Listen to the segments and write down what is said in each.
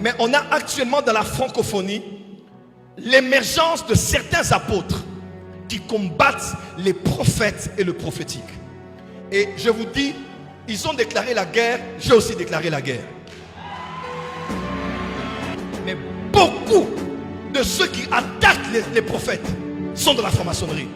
Mais on a actuellement dans la francophonie l'émergence de certains apôtres qui combattent les prophètes et le prophétique. Et je vous dis, ils ont déclaré la guerre, j'ai aussi déclaré la guerre. Mais beaucoup de ceux qui attaquent les prophètes sont de la franc-maçonnerie.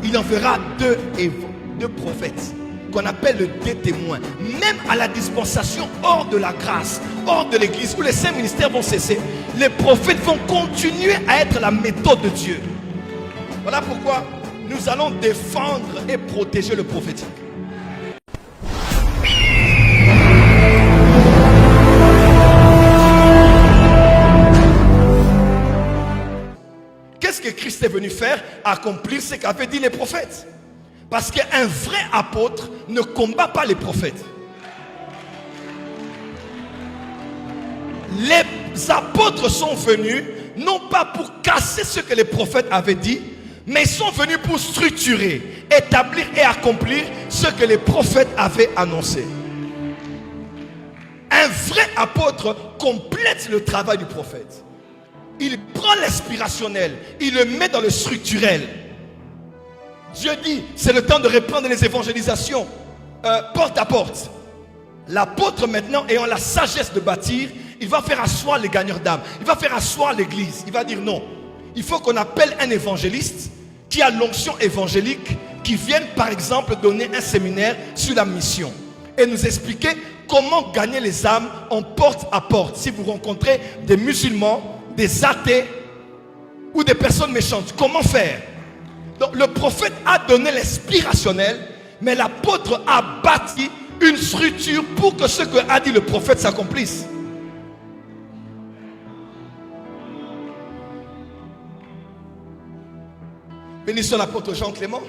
Il en verra deux prophètes qu'on appelle des témoins. Même à la dispensation hors de la grâce, hors de l'église, où les saints ministères vont cesser, les prophètes vont continuer à être la méthode de Dieu. Voilà pourquoi nous allons défendre et protéger le prophétique. Qu'est-ce que Christ est venu faire? Accomplir ce qu'avaient dit les prophètes. Parce qu'un vrai apôtre ne combat pas les prophètes. Les apôtres sont venus non pas pour casser ce que les prophètes avaient dit, mais ils sont venus pour structurer, établir et accomplir ce que les prophètes avaient annoncé. Un vrai apôtre complète le travail du prophète. Il prend l'inspirationnel, il le met dans le structurel. Dieu dit, c'est le temps de répandre les évangélisations porte à porte. L'apôtre maintenant, ayant la sagesse de bâtir, il va faire asseoir les gagneurs d'âme. Il va faire asseoir l'église. Il va dire non. Il faut qu'on appelle un évangéliste qui a l'onction évangélique, qui vienne par exemple donner un séminaire sur la mission et nous expliquer comment gagner les âmes en porte à porte. Si vous rencontrez des musulmans, des athées ou des personnes méchantes, comment faire? Donc le prophète a donné l'inspirationnel, mais l'apôtre a bâti une structure pour que ce que a dit le prophète s'accomplisse. Bénissons l'apôtre Jean Clément.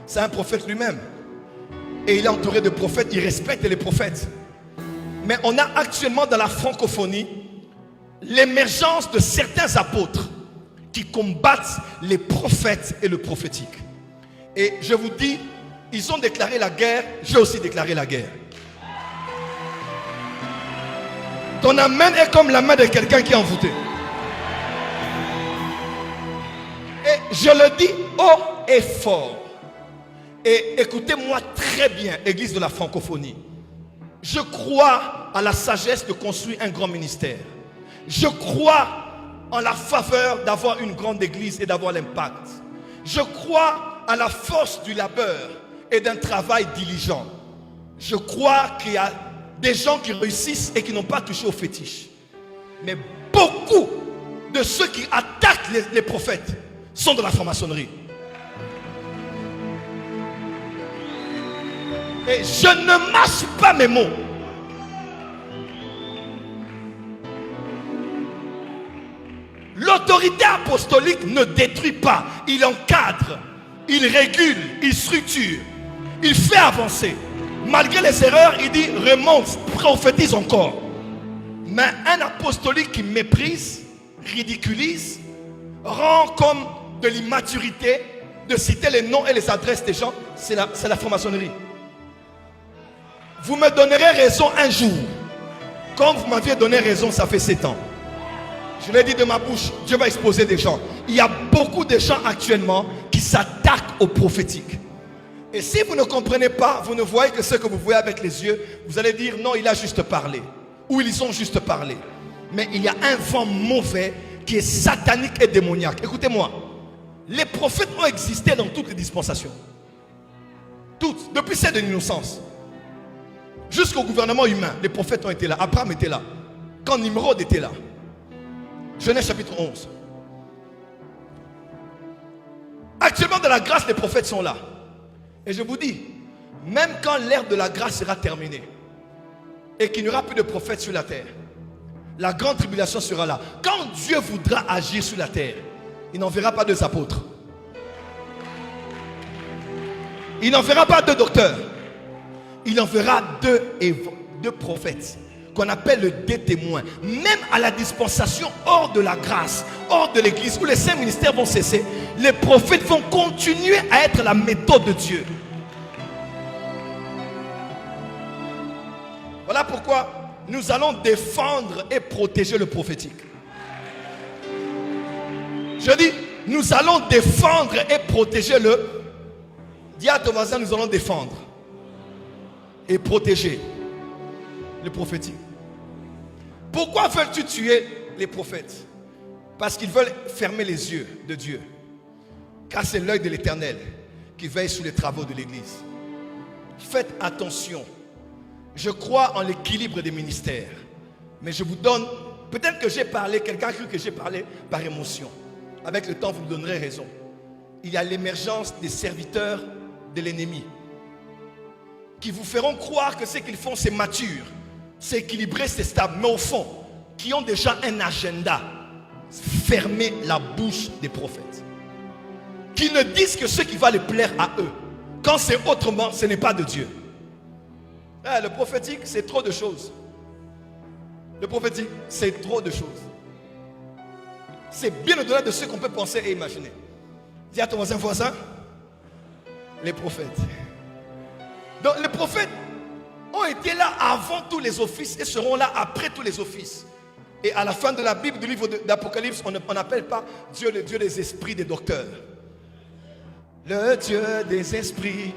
C'est un prophète lui-même. Et il est entouré de prophètes, il respecte les prophètes. Mais on a actuellement dans la francophonie l'émergence de certains apôtres qui combattent les prophètes et le prophétique. Et je vous dis, ils ont déclaré la guerre, j'ai aussi déclaré la guerre. Ton amen est comme la main de quelqu'un qui est envoûté. Et je le dis haut et fort. Et écoutez-moi très bien, Église de la francophonie. Je crois à la sagesse de construire un grand ministère. Je crois en la faveur d'avoir une grande église et d'avoir l'impact. Je crois à la force du labeur et d'un travail diligent. Je crois qu'il y a des gens qui réussissent et qui n'ont pas touché au fétiche. Mais beaucoup de ceux qui attaquent les prophètes sont de la franc-maçonnerie. Et je ne mâche pas mes mots. L'autorité apostolique ne détruit pas, il encadre, il régule, il structure, il fait avancer. Malgré les erreurs, il dit remonte, prophétise encore. Mais un apostolique qui méprise, ridiculise, rend comme de l'immaturité de citer les noms et les adresses des gens, c'est la franc-maçonnerie. Vous me donnerez raison un jour. Quand vous m'aviez donné raison, ça fait 7 ans. Je l'ai dit de ma bouche, Dieu va exposer des gens. Il y a beaucoup de gens actuellement qui s'attaquent au prophétique. Et si vous ne comprenez pas, vous ne voyez que ce que vous voyez avec les yeux, vous allez dire non, il a juste parlé. Ou ils ont juste parlé. Mais il y a un vent mauvais qui est satanique et démoniaque. Écoutez-moi, les prophètes ont existé dans toutes les dispensations. Toutes, depuis celle de l'innocence. Jusqu'au gouvernement humain, les prophètes ont été là. Abraham était là. Quand Nimrod était là. Genèse chapitre 11. Actuellement, dans la grâce, les prophètes sont là. Et je vous dis, même quand l'ère de la grâce sera terminée et qu'il n'y aura plus de prophètes sur la terre, la grande tribulation sera là. Quand Dieu voudra agir sur la terre, il n'enverra pas 2 apôtres. Il n'enverra pas 2 docteurs. Il enverra 2 prophètes qu'on appelle des témoins. Même à la dispensation hors de la grâce, hors de l'église, où les saints ministères vont cesser, les prophètes vont continuer à être la méthode de Dieu. Voilà pourquoi nous allons défendre et protéger le prophétique. Je dis, nous allons défendre et protéger le... Dis à ton voisin, nous allons défendre et protéger le prophétique. Pourquoi veux-tu tuer les prophètes? Parce qu'ils veulent fermer les yeux de Dieu. Car c'est l'œil de l'Éternel qui veille sur les travaux de l'Église. Faites attention. Je crois en l'équilibre des ministères. Mais je vous donne... Peut-être que j'ai parlé, quelqu'un a cru que j'ai parlé par émotion. Avec le temps, vous me donnerez raison. Il y a l'émergence des serviteurs de l'ennemi qui vous feront croire que ce qu'ils font, c'est mature, c'est équilibré, c'est stable. Mais au fond, qui ont déjà un agenda. Fermer la bouche des prophètes. Qui ne disent que ce qui va les plaire à eux. Quand c'est autrement, ce n'est pas de Dieu. Le prophétique, c'est trop de choses. Le prophétique, c'est trop de choses. C'est bien au-delà de ce qu'on peut penser et imaginer. Dis à ton voisin, les prophètes. Donc les prophètes ont été là avant tous les offices et seront là après tous les offices. Et à la fin de la Bible, du livre d'Apocalypse, on n'appelle pas Dieu le Dieu des esprits, des docteurs. Le Dieu des esprits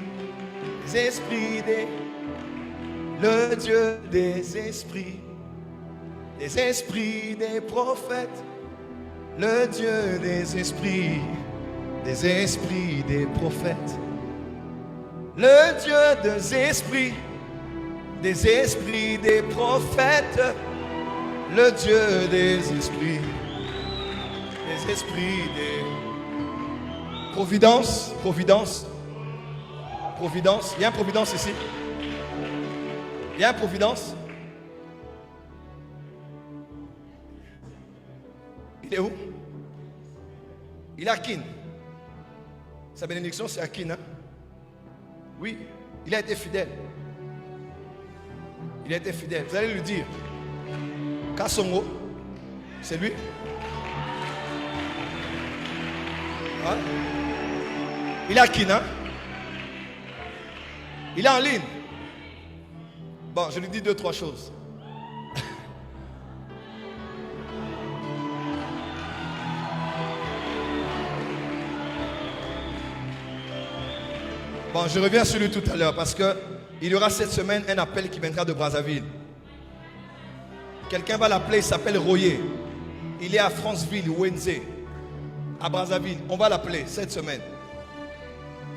des... Le Dieu des esprits des prophètes. Le Dieu des esprits des prophètes. Le Dieu des esprits des prophètes. Le Dieu des esprits des... Providence. Il y a un providence ici. Il y a un providence. Il est où? Il est à Kin. Sa bénédiction, c'est à Kin. Hein? Oui, il a été fidèle. Il a été fidèle. Vous allez lui dire. Kassongo, c'est lui. Hein? Il est à Kin. Hein? Il est en ligne. Bon, je lui dis 2-3 choses. Bon, je reviens sur lui tout à l'heure parce qu'il y aura cette semaine un appel qui viendra de Brazzaville. Quelqu'un va l'appeler, il s'appelle Royer. Il est à Franceville, Wenze, à Brazzaville. On va l'appeler cette semaine.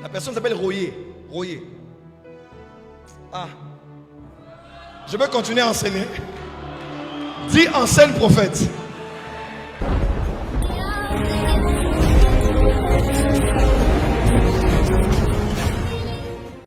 La personne s'appelle Royer. Ah. Je peux continuer à enseigner. Dis enseigne prophète.